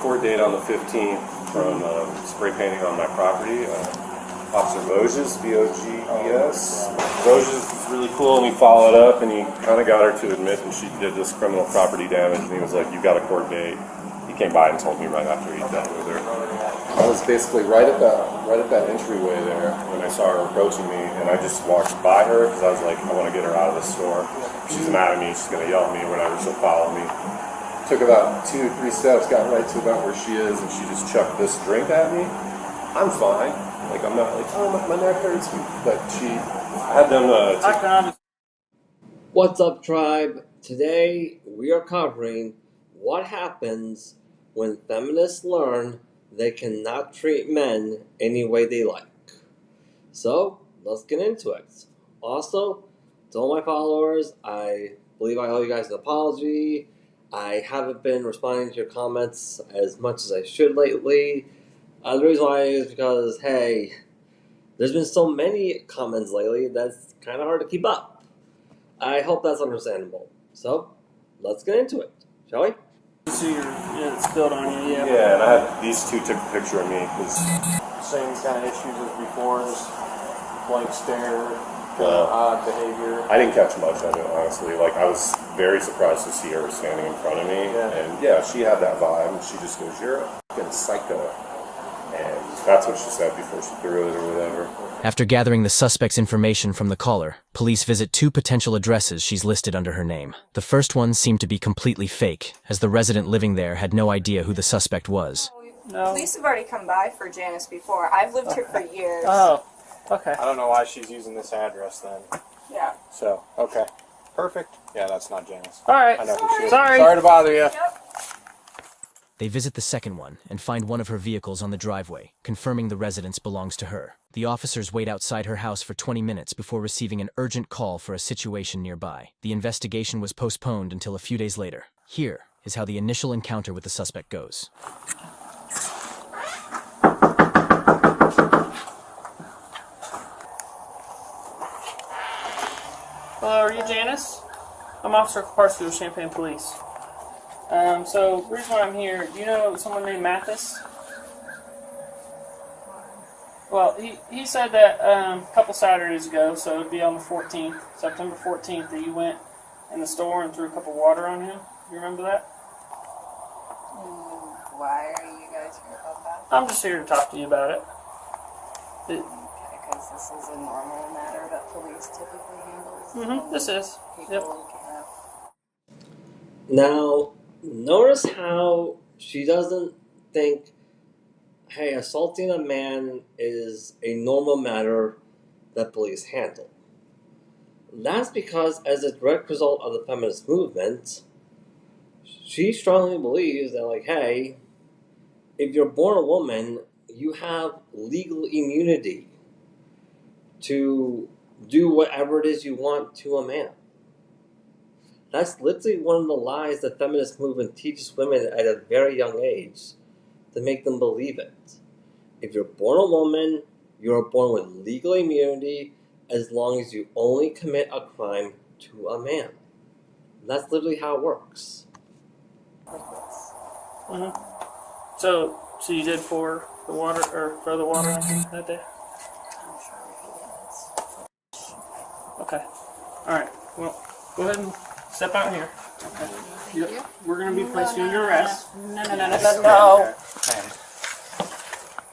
court date on the 15th from spray painting on my property. Officer Voges, V-O-G-E-S. Voges was really cool, and he followed up, and he kind of got her to admit that she did this criminal property damage, and he was like, "You got a court date." He came by and told me right after he dealt with her. I was basically right at that entryway there when I saw her approaching me, and I just walked by her because I was like, I want to get her out of the store. If she's mad at me, she's going to yell at me or whatever, she'll follow me. Took about 2 or 3 steps, got right to about where she is, and she just chucked this drink at me. I'm fine. Like, I'm not like, oh, my neck hurts. But I had them What's up, tribe? Today, we are covering what happens when feminists learn they cannot treat men any way they like. So, let's get into it. Also, to all my followers, I believe I owe you guys an apology. I haven't been responding to your comments as much as I should lately. The reason why is because, hey, there's been so many comments lately that's kind of hard to keep up. I hope that's understandable. So, let's get into it, shall we? See it spilled on you, yeah. Yeah, and I had these two took a picture of me because same kind of issues as before, just blank stare, odd behavior. I didn't catch much of it, honestly. Like, I was very surprised to see her standing in front of me. Yeah. And yeah, she had that vibe, and she just goes, "You're a fucking psycho." And that's what she said before she threw it or whatever. After gathering the suspect's information from the caller, police visit 2 potential addresses she's listed under her name. The first one seemed to be completely fake, as the resident living there had no idea who the suspect was. No. Police have already come by for Janice before. I've lived here for years. Oh, okay. I don't know why she's using this address then. Yeah. So, okay. Perfect. Yeah, that's not Janice. All right. I know who she is. Sorry. Sorry to bother you. Yep. They visit the second one and find one of her vehicles on the driveway, confirming the residence belongs to her. The officers wait outside her house for 20 minutes before receiving an urgent call for a situation nearby. The investigation was postponed until a few days later. Here is how the initial encounter with the suspect goes. Hello, are you Janice? I'm Officer Kaparski with Champaign Police. So, the reason why I'm here, do you know someone named Mathis? Well, he said that a couple Saturdays ago, so it'd be on the 14th, September 14th, that you went in the store and threw a cup of water on him. You remember that? Why are you guys here about that? I'm just here to talk to you about it. Because this is a normal matter that police typically handles. Mm-hmm, this is. Yep. Now, notice how she doesn't think, hey, assaulting a man is a normal matter that police handle. That's because, as a direct result of the feminist movement, she strongly believes that, like, hey, if you're born a woman, you have legal immunity to do whatever it is you want to a man. That's literally one of the lies the feminist movement teaches women at a very young age to make them believe it. If you're born a woman, you're born with legal immunity as long as you only commit a crime to a man. That's literally how it works. Mm-hmm. So you did pour the water, or throw the water on him that day? Okay. Alright. Well, go ahead and step out here. Okay. We're going to be placing you under arrest. No.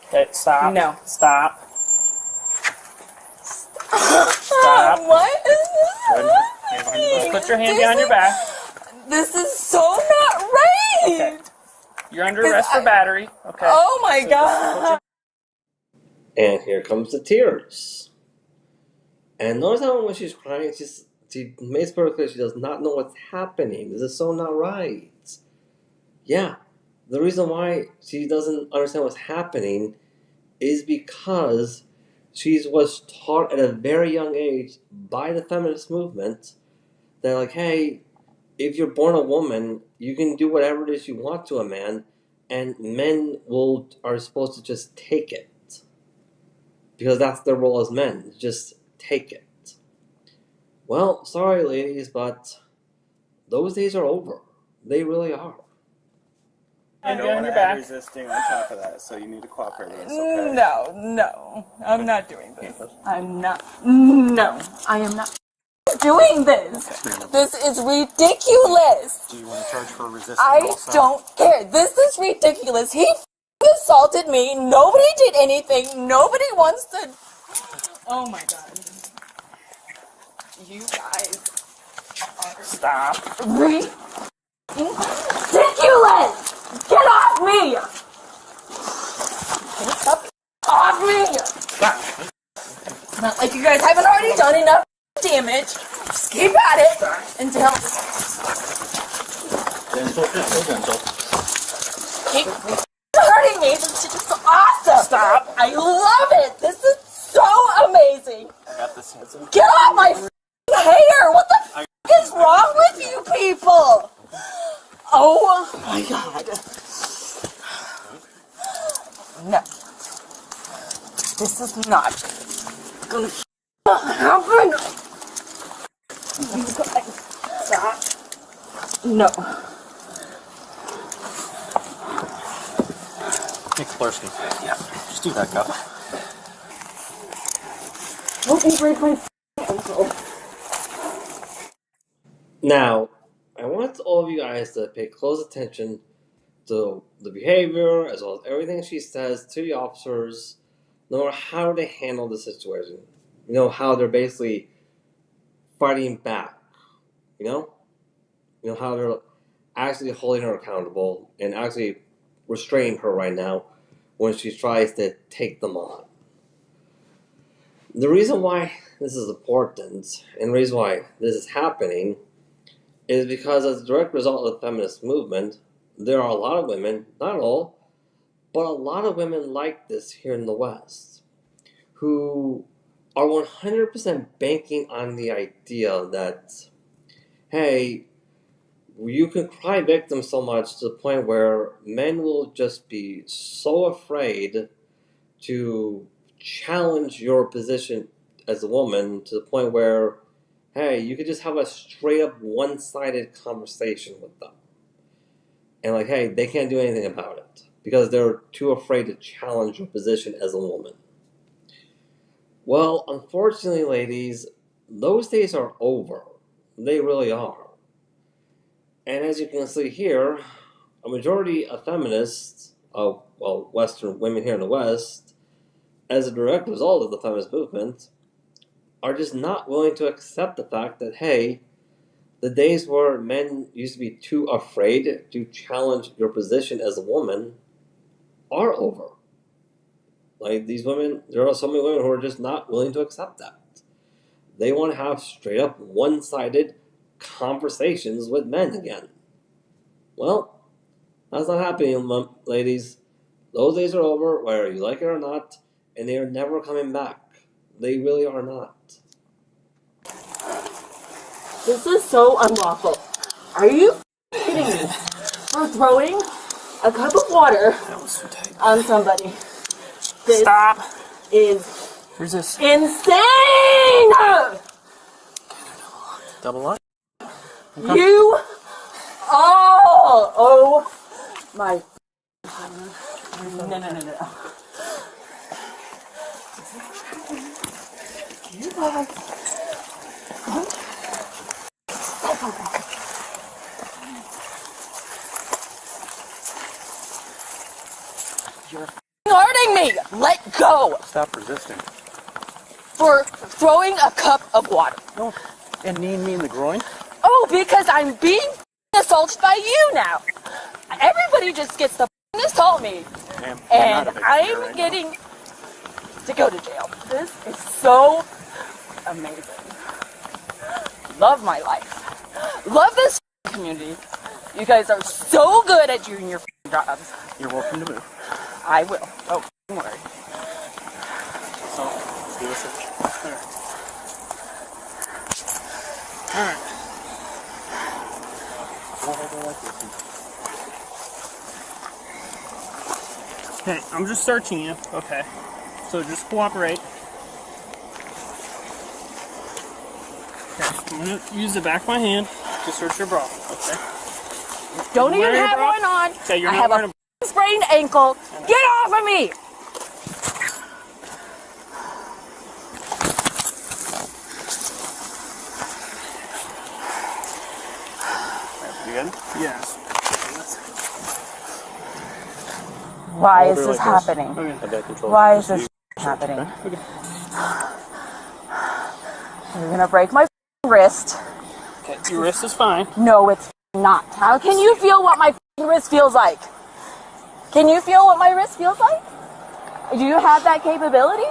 Okay, stop. No. Stop. Stop. What is Just put your hand behind your back. This is so not right. Okay. You're under arrest for battery. Okay. Oh my God. And here comes the tears. And notice how when she's crying, she makes perfectly clear she does not know what's happening. This is so not right. Yeah, the reason why she doesn't understand what's happening is because she was taught at a very young age by the feminist movement that, like, hey, if you're born a woman, you can do whatever it is you want to a man, and men are supposed to just take it. Because that's their role as men, just take it. Well, sorry ladies, but those days are over. They really are. And don't go on want your to add back. resisting on top of that, so you need to cooperate with us, okay? No, I'm not doing this. I'm not. No, I am not doing this. This is ridiculous. Do you want to charge for resisting I also? don't care. This is ridiculous. He assaulted me. Nobody did anything. Nobody wants to. Oh my god. You guys are Stop. ridiculous. Get off me. Get off me. Stop. It's not like you guys haven't already done enough damage. Just keep at it until. Keep hurting me. This shit is awesome. Stop. I love it. This is so amazing. I got this. Get off my hair. What the is wrong with you people? Oh my god. No. This is not gonna happen. You guys, stop. No. Nick Klersky. Yeah, just do that, go. Don't you break my ankle. Now, I want all of you guys to pay close attention to the behavior as well as everything she says to the officers, no matter how they handle the situation. You know, how they're basically fighting back. You know? You know, how they're actually holding her accountable and actually restraining her right now when she tries to take them on. The reason why this is important and the reason why this is happening is because as a direct result of the feminist movement, there are a lot of women, not all, but a lot of women like this here in the West, who are 100% banking on the idea that, hey, you can cry victim so much to the point where men will just be so afraid to challenge your position as a woman to the point where, hey, you could just have a straight up one-sided conversation with them. And like, hey, they can't do anything about it because they're too afraid to challenge your position as a woman. Well, unfortunately, ladies, those days are over. They really are. And as you can see here, a majority of feminists, Western women here in the West, as a direct result of the feminist movement, are just not willing to accept the fact that, hey, the days where men used to be too afraid to challenge your position as a woman are over. Like, these women, there are so many women who are just not willing to accept that. They want to have straight up one-sided conversations with men again. Well, that's not happening, ladies. Those days are over, whether you like it or not, and they are never coming back. They really are not. This is so unlawful. Are you kidding me? For throwing a cup of water on somebody. This Stop. is Resist. insane! Double line. You all! Oh my. No. You guys. You're hurting me! Let go! Stop resisting. For throwing a cup of water. No. And kneeing me in the groin? Oh, because I'm being assaulted by you now. Everybody just gets to assault me. Ma'am, And not a victim I'm right getting to go to jail. This is so amazing. Love my life. Love this community. You guys are so good at doing your jobs. now. You're welcome to move. I will. Oh, don't worry. So, let's do this. There. Alright. Okay, I'm just searching you. Okay. So just cooperate. Okay, I'm gonna use the back of my hand to search your bra. Okay. Don't even wearing a have bra? one on. Okay, you're I not have wearing sprained ankle. Get off of me! You good? Yes. Why Hold is her this like this. happening? Okay. Have that control. Why is this happening? Okay. You're gonna break my wrist. Okay, your wrist is fine. No, it's not. How can you feel what my wrist feels like? Can you feel what my wrist feels like? Do you have that capability?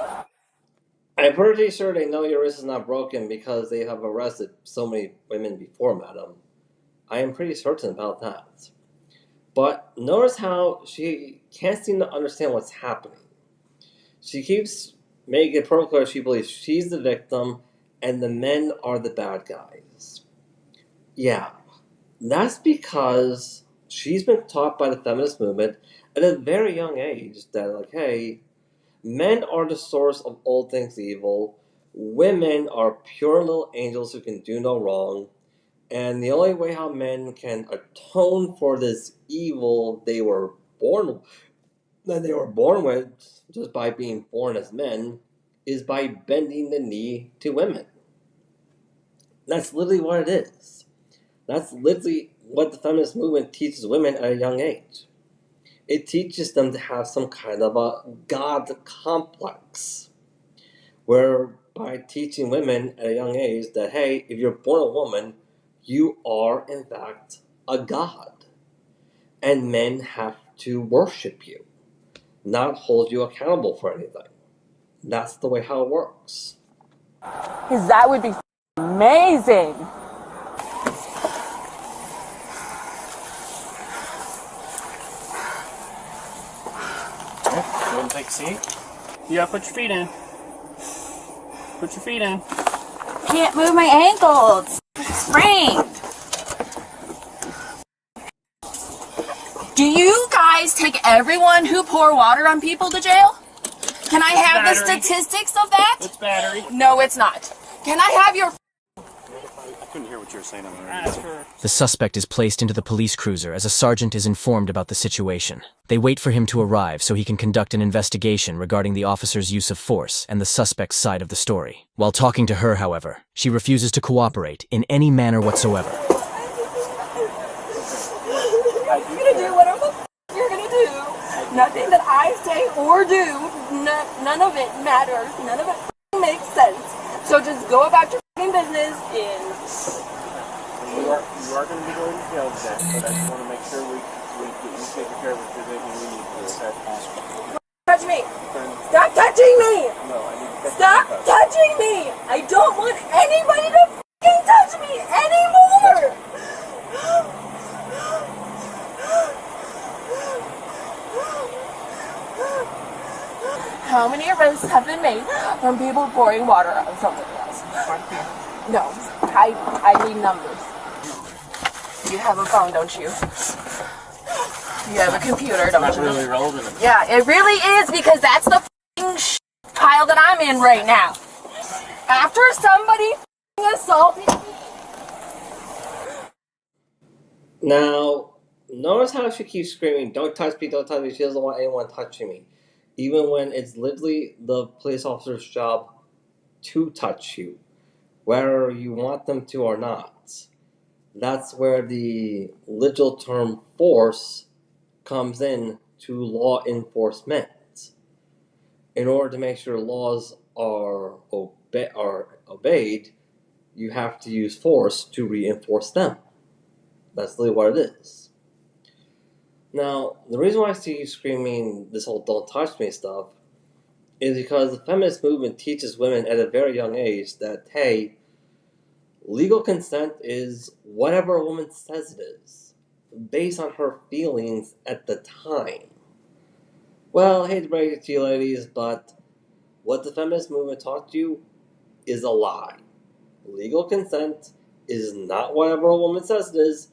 I'm pretty sure they know your wrist is not broken because they have arrested so many women before, madam. I am pretty certain about that. But notice how she can't seem to understand what's happening. She keeps making it pretty clear she believes she's the victim and the men are the bad guys. Yeah, that's because she's been taught by the feminist movement at a very young age that, like, hey, men are the source of all things evil, women are pure little angels who can do no wrong, and the only way how men can atone for this evil they were born with, just by being born as men, is by bending the knee to women. That's literally what it is. That's literally what the feminist movement teaches women at a young age. It teaches them to have some kind of a God complex, where by teaching women at a young age that, hey, if you're born a woman, you are, in fact, a god. And men have to worship you, not hold you accountable for anything. That's the way how it works. Because that would be amazing. You want to take a seat? You gotta put your feet in. Put your feet in. Can't move my ankles. Sprained. Do you guys take everyone who pour water on people to jail? Can I have the Battery. statistics of that? It's battery. No, it's not. Can I have your... I couldn't hear what you were saying on the radio. Ask her. The suspect is placed into the police cruiser as a sergeant is informed about the situation. They wait for him to arrive so he can conduct an investigation regarding the officer's use of force and the suspect's side of the story. While talking to her, however, she refuses to cooperate in any manner whatsoever. You're gonna do whatever the you're gonna do. Nothing that I say or do, none of it matters. None of it makes sense. So just go about your business in... You are going to be going to jail today, but I just want to make sure we get you taken care of if there's anything we need to do, okay? Touch me! Stop touching me! No, I need to Stop touching me! I don't want anybody to fucking touch me anymore! How many arrests have been made from people pouring water on somebody else? No, I need numbers. You have a phone, don't you? You have a computer, don't Not you? really relevant. Yeah, it really is because that's the f***ing pile that I'm in right now. After somebody f***ing assaulted me. Now, notice how she keeps screaming, don't touch me, don't touch me. She doesn't want anyone touching me. Even when it's literally the police officer's job to touch you, whether you want them to or not. That's where the literal term force comes in to law enforcement. In order to make sure laws are obeyed, you have to use force to reinforce them. That's literally what it is. Now, the reason why I see you screaming this whole don't touch me stuff is because the feminist movement teaches women at a very young age that, hey, legal consent is whatever a woman says it is, based on her feelings at the time. Well, I hate to break it to you ladies, but what the feminist movement taught you is a lie. Legal consent is not whatever a woman says it is,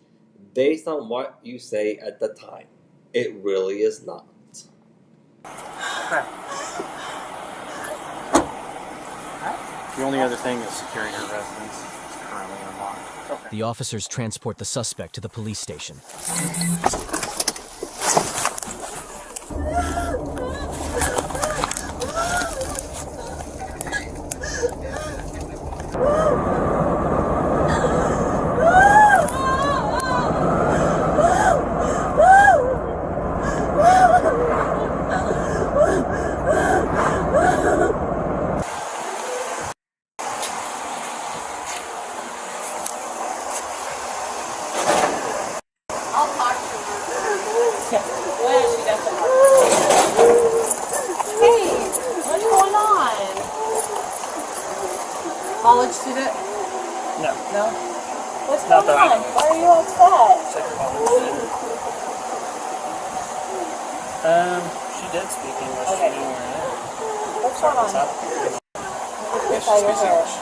based on what you say at the time. It really is not. Okay. The only other thing is securing her residence. It's currently unlocked. Okay. The officers transport the suspect to the police station. I'll talk to her. Well, she got some Hey, what's going on? College student? No. No? What's Not going that I on? know of. Why are you upset? She did speak English Okay. to me where I am. What's going on? Yes, Inside she your speaks hair. English.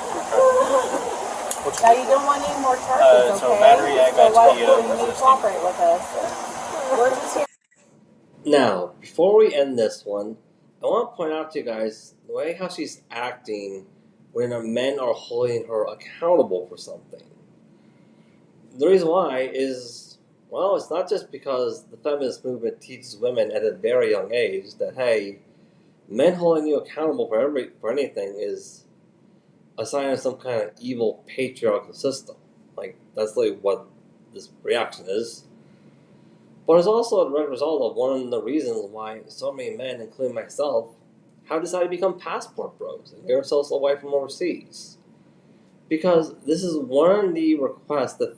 Now you don't want any more charges, so okay? battery, I got so why to be, you need to resisting. cooperate with us? We're just here. Now, before we end this one, I want to point out to you guys the way how she's acting when our men are holding her accountable for something. The reason why is, well, it's not just because the feminist movement teaches women at a very young age that, hey, men holding you accountable for anything is a sign of some kind of evil patriarchal system. Like, that's really what this reaction is. But it's also a direct result of one of the reasons why so many men, including myself, have decided to become passport bros and get ourselves away from overseas. Because this is one of the requests that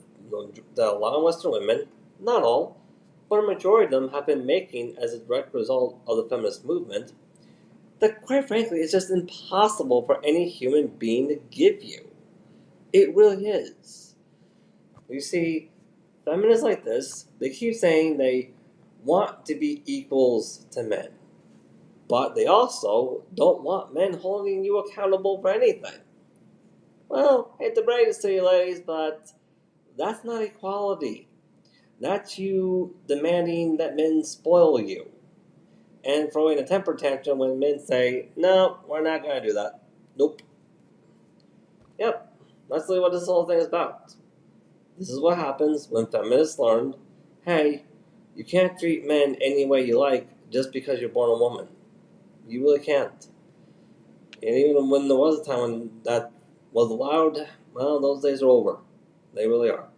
a lot of Western women, not all, but a majority of them have been making as a direct result of the feminist movement, that quite frankly is just impossible for any human being to give you. It really is. You see, feminists like this, they keep saying they want to be equals to men. But they also don't want men holding you accountable for anything. Well, I hate to break this to you ladies, but that's not equality. That's you demanding that men spoil you. And throwing a temper tantrum when men say, no, we're not going to do that. Nope. Yep, that's really what this whole thing is about. This is what happens when feminists learned, hey, you can't treat men any way you like just because you're born a woman. You really can't. And even when there was a time when that was allowed, well, those days are over. They really are.